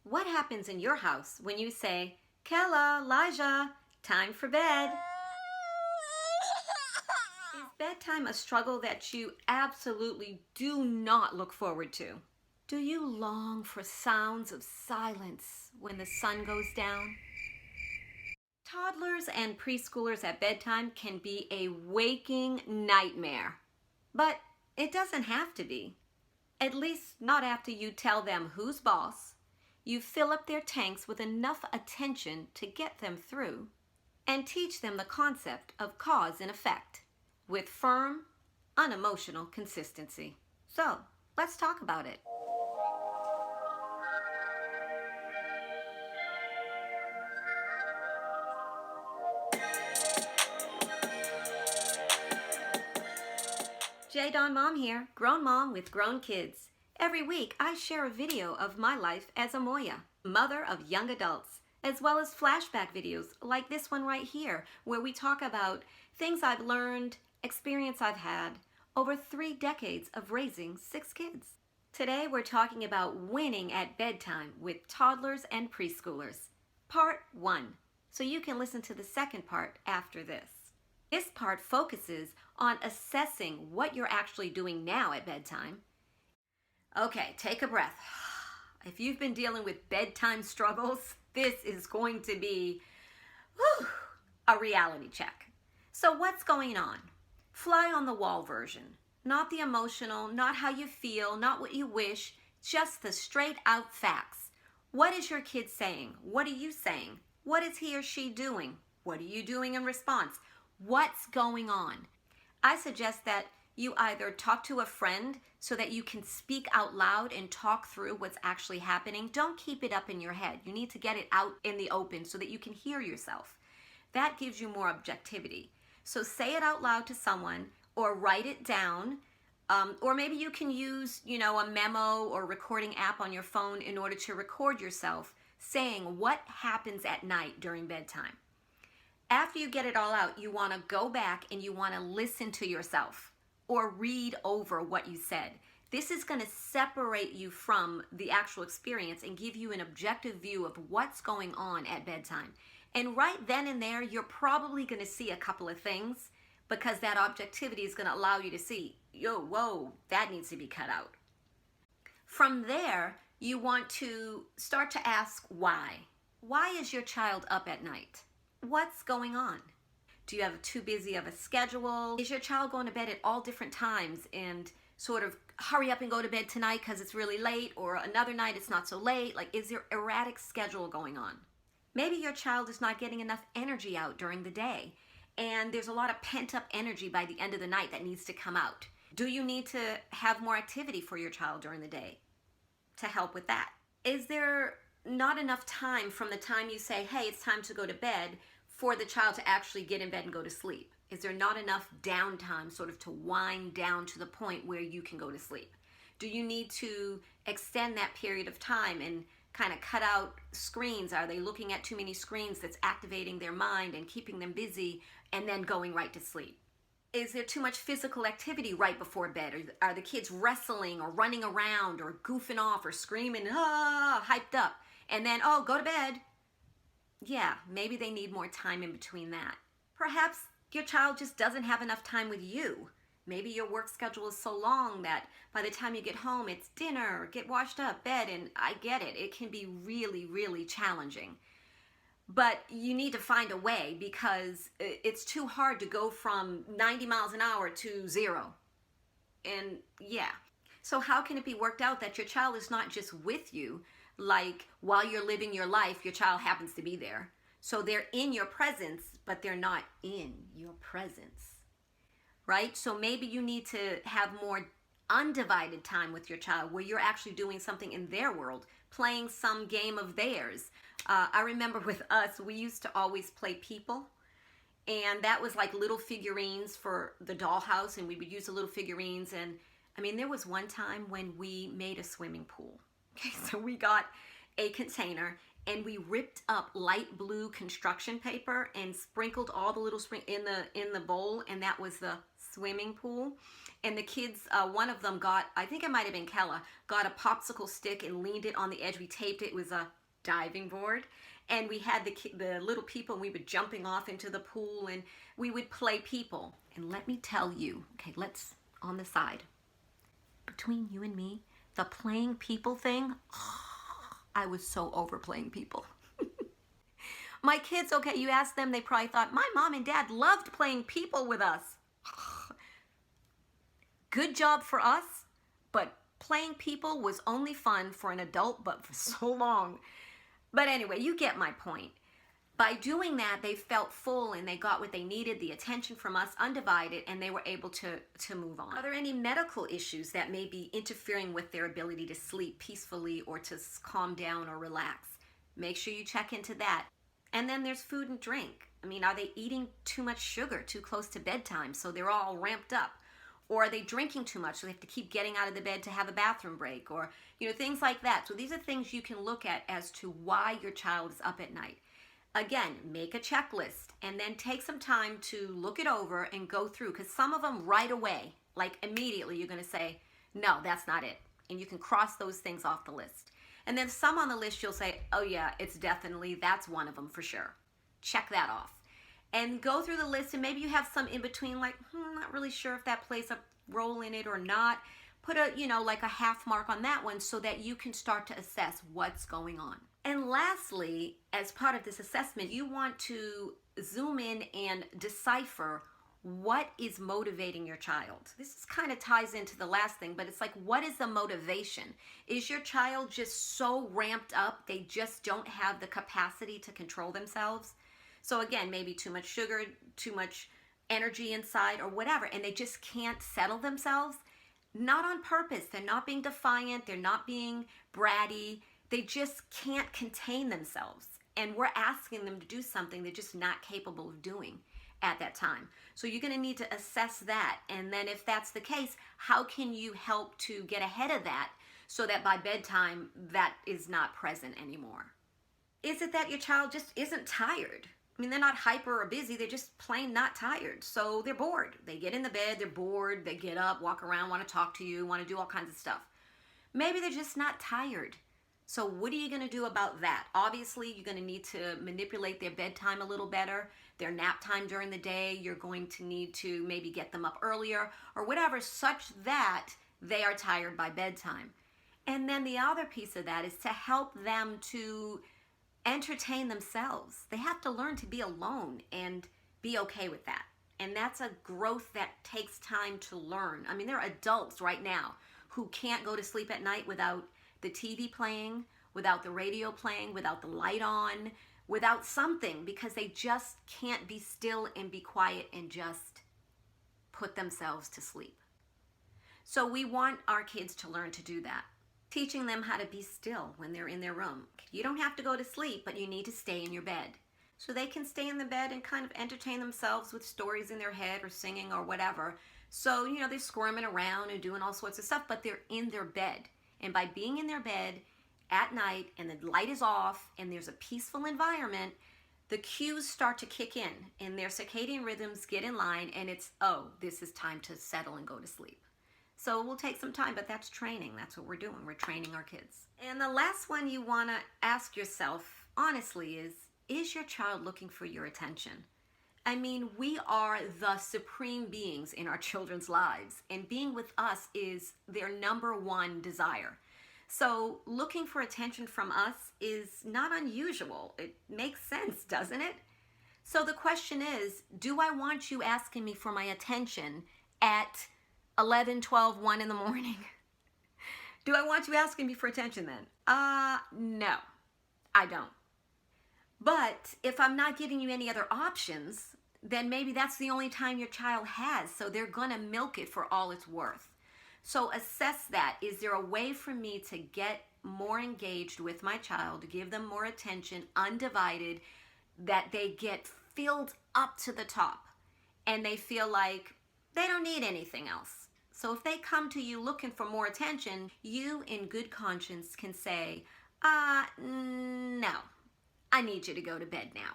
What happens in your house when you say, Kella, Elijah, time for bed? Is bedtime a struggle that you absolutely do not look forward to? Do you long for sounds of silence when the sun goes down? Toddlers and preschoolers at bedtime can be a waking nightmare, but it doesn't have to be. At least not after you tell them who's boss, you fill up their tanks with enough attention to get them through, and teach them the concept of cause and effect with firm, unemotional consistency. So, let's talk about it. J. Dawn Mom here, grown mom with grown kids. Every week I share a video of my life as a MOYA, mother of young adults, as well as flashback videos like this one right here, where we talk about things I've learned, experience I've had over 3 decades of raising 6 kids. Today we're talking about winning at bedtime with toddlers and preschoolers, part 1, so you can listen to the second part after this. This part focuses on assessing what you're actually doing now at bedtime. Okay, take a breath. If you've been dealing with bedtime struggles, this is going to be a reality check. So what's going on? Fly on the wall version. Not the emotional, not how you feel, not what you wish, just the straight out facts. What is your kid saying? What are you saying? What is he or she doing? What are you doing in response? What's going on? I suggest that you either talk to a friend so that you can speak out loud and talk through what's actually happening. Don't keep it up in your head. You need to get it out in the open so that you can hear yourself. That gives you more objectivity. So say it out loud to someone or write it down. Or maybe you can use, a memo or recording app on your phone in order to record yourself saying what happens at night during bedtime. After you get it all out, you want to go back and you want to listen to yourself or read over what you said. This is going to separate you from the actual experience and give you an objective view of what's going on at bedtime. And right then and there, you're probably going to see a couple of things because that objectivity is going to allow you to see, whoa, that needs to be cut out. From there, you want to start to ask why. Why is your child up at night? What's going on? Do you have too busy of a schedule? Is your child going to bed at all different times and sort of hurry up and go to bed tonight because it's really late, or another night it's not so late? Like, is there erratic schedule going on? Maybe your child is not getting enough energy out during the day and there's a lot of pent-up energy by the end of the night that needs to come out. Do you need to have more activity for your child during the day to help with that? Is there not enough time from the time you say, hey, it's time to go to bed, for the child to actually get in bed and go to sleep? Is there not enough downtime sort of to wind down to the point where you can go to sleep? Do you need to extend that period of time and kind of cut out screens? Are they looking at too many screens that's activating their mind and keeping them busy and then going right to sleep? Is there too much physical activity right before bed? Are the kids wrestling or running around or goofing off or screaming, hyped up, and then, go to bed? Yeah, maybe they need more time in between that. Perhaps your child just doesn't have enough time with you. Maybe your work schedule is so long that by the time you get home, it's dinner, get washed up, bed, and I get it. It can be really, really challenging. But you need to find a way because it's too hard to go from 90 miles an hour to 0. And yeah. So how can it be worked out that your child is not just with you, like while you're living your life, your child happens to be there. So they're in your presence, but they're not in your presence, right? So maybe you need to have more undivided time with your child where you're actually doing something in their world, playing some game of theirs. I remember with us, we used to always play people. And that was like little figurines for the dollhouse, and we would use the little figurines. And I mean, there was one time when we made a swimming pool. Okay, so we got a container and we ripped up light blue construction paper and sprinkled all the little in the bowl, and that was the swimming pool, and the kids, one of them got, I think it might have been Kella, got a popsicle stick and leaned it on the edge. We taped it. It was a diving board, and we had the little people, and we were jumping off into the pool, and we would play people. And let me tell you, okay, let's, on the side, between you and me, the playing people thing, I was so over playing people. My kids, okay, you ask them, they probably thought, my mom and dad loved playing people with us. Good job for us, but playing people was only fun for an adult, but for so long. But anyway, you get my point. By doing that, they felt full and they got what they needed, the attention from us, undivided, and they were able to move on. Are there any medical issues that may be interfering with their ability to sleep peacefully or to calm down or relax? Make sure you check into that. And then there's food and drink. I mean, are they eating too much sugar too close to bedtime so they're all ramped up? Or are they drinking too much so they have to keep getting out of the bed to have a bathroom break? Or, things like that. So these are things you can look at as to why your child is up at night. Again, make a checklist and then take some time to look it over and go through, because some of them right away, like immediately, you're going to say, no, that's not it. And you can cross those things off the list. And then some on the list you'll say, oh yeah, it's definitely, that's one of them for sure. Check that off. And go through the list, and maybe you have some in between, like, I'm not really sure if that plays a role in it or not. Put a, like a half mark on that one so that you can start to assess what's going on. And lastly, as part of this assessment, you want to zoom in and decipher what is motivating your child. This kind of ties into the last thing, but it's like, what is the motivation? Is your child just so ramped up they just don't have the capacity to control themselves? So again, maybe too much sugar, too much energy inside or whatever, and they just can't settle themselves? Not on purpose. They're not being defiant. They're not being bratty. They just can't contain themselves. And we're asking them to do something they're just not capable of doing at that time. So you're going to need to assess that. And then if that's the case, how can you help to get ahead of that so that by bedtime that is not present anymore? Is it that your child just isn't tired? I mean, they're not hyper or busy, they're just plain not tired. So they're bored. They get in the bed, they're bored, they get up, walk around, want to talk to you, want to do all kinds of stuff. Maybe they're just not tired. So what are you going to do about that? Obviously, you're going to need to manipulate their bedtime a little better. Their nap time during the day, you're going to need to maybe get them up earlier or whatever, such that they are tired by bedtime. And then the other piece of that is to help them to entertain themselves. They have to learn to be alone and be okay with that. And that's a growth that takes time to learn. I mean, there are adults right now who can't go to sleep at night without the TV playing, without the radio playing, without the light on, without something, because they just can't be still and be quiet and just put themselves to sleep. So we want our kids to learn to do that. Teaching them how to be still when they're in their room. You don't have to go to sleep, but you need to stay in your bed. So they can stay in the bed and kind of entertain themselves with stories in their head or singing or whatever. So, they're squirming around and doing all sorts of stuff, but they're in their bed. And by being in their bed at night and the light is off and there's a peaceful environment, the cues start to kick in and their circadian rhythms get in line, and it's, oh, this is time to settle and go to sleep. So it will take some time, but that's training. That's what we're doing. We're training our kids. And the last one you want to ask yourself, honestly, is your child looking for your attention? I mean, we are the supreme beings in our children's lives, and being with us is their number one desire. So looking for attention from us is not unusual. It makes sense, doesn't it? So the question is, do I want you asking me for my attention at 11, 12, 1 in the morning? Do I want you asking me for attention then? No, I don't. But if I'm not giving you any other options, then maybe that's the only time your child has, so they're gonna milk it for all it's worth. So assess that. Is there a way for me to get more engaged with my child, to give them more attention, undivided, that they get filled up to the top and they feel like they don't need anything else? So if they come to you looking for more attention, you in good conscience can say, no, I need you to go to bed now.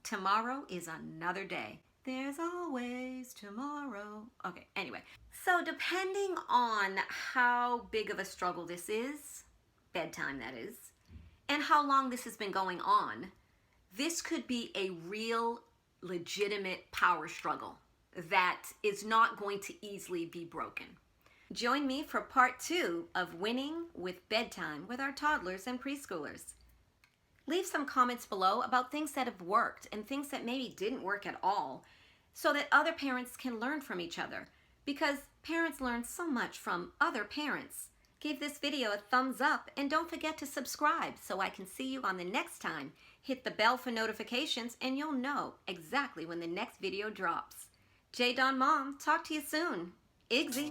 Tomorrow is another day. There's always tomorrow. Okay, anyway. So depending on how big of a struggle this is, bedtime that is, and how long this has been going on, this could be a real, legitimate power struggle that is not going to easily be broken. Join me for part 2 of Winning with Bedtime with our toddlers and preschoolers. Leave some comments below about things that have worked and things that maybe didn't work at all, so that other parents can learn from each other, because parents learn so much from other parents. Give this video a thumbs up and don't forget to subscribe so I can see you on the next time. Hit the bell for notifications and you'll know exactly when the next video drops. J. Dawn Mom, talk to you soon. Iggsy.